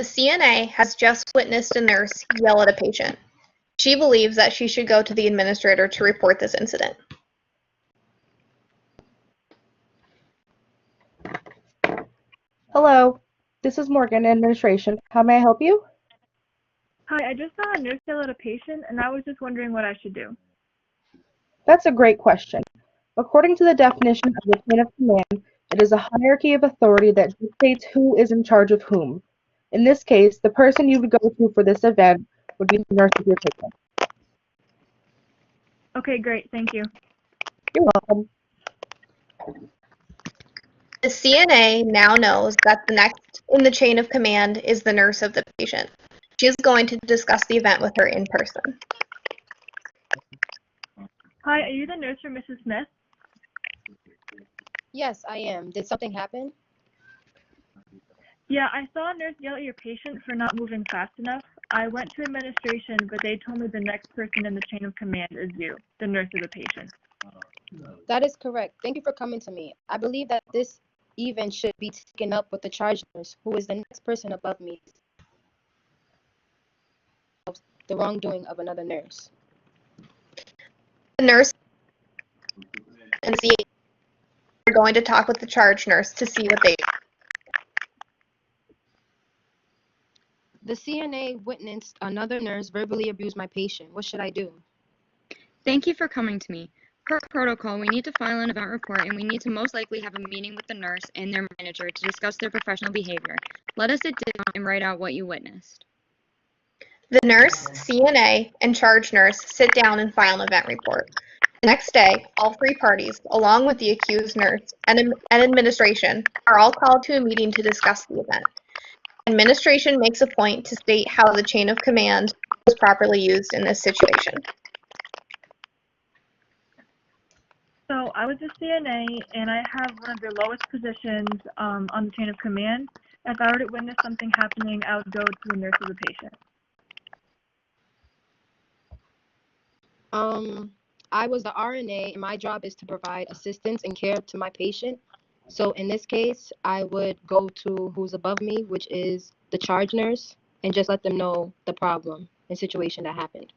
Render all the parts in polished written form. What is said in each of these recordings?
The CNA has just witnessed a nurse yell at a patient. She believes that she should go to the administrator to report this incident. Hello, this is Morgan, administration. How may I help you? Hi, I just saw a nurse yell at a patient, and I was just wondering what I should do. That's a great question. According to the definition of the chain of command, it is a hierarchy of authority that dictates who is in charge of whom. In this case, the person you would go to for this event would be the nurse of your patient. Okay, great, thank you. You're welcome. The CNA now knows that the next in the chain of command is the nurse of the patient. She is going to discuss the event with her in person. Hi, are you the nurse for Mrs. Smith? Yes, I am. Did something happen? Yeah, I saw a nurse yell at your patient for not moving fast enough. I went to administration, but they told me the next person in the chain of command is you, the nurse of the patient. That is correct. Thank you for coming to me. I believe that this event should be taken up with the charge nurse, who is the next person above me. The wrongdoing of another nurse. The nurse and the CNA are going to talk with the charge nurse to see what they do. The CNA witnessed another nurse verbally abuse my patient. What should I do? Thank you for coming to me. Per protocol, we need to file an event report and we need to most likely have a meeting with the nurse and their manager to discuss their professional behavior. Let us sit down and write out what you witnessed. The nurse, CNA, and charge nurse sit down and file an event report. The next day, all three parties, along with the accused nurse and administration, are all called to a meeting to discuss the event. Administration makes a point to state how the chain of command was properly used in this situation. So I was a CNA, and I have one of the lowest positions on the chain of command. If I were to witness something happening, I would go to the nurse of the patient. I was the RNA, and my job is to provide assistance and care to my patient. So in this case, I would go to who's above me, which is the charge nurse, and just let them know the problem and situation that happened.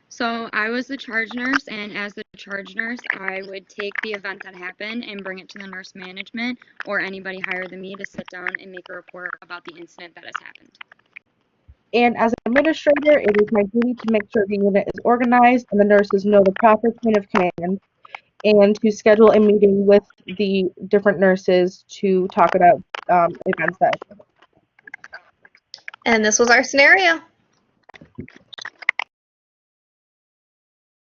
So I was the charge nurse, and as the charge nurse, I would take the event that happened and bring it to the nurse management or anybody higher than me to sit down and make a report about the incident that has happened. And as an administrator, it is my duty to make sure the unit is organized and the nurses know the proper chain of command, and to schedule a meeting with the different nurses to talk about events that. And this was our scenario.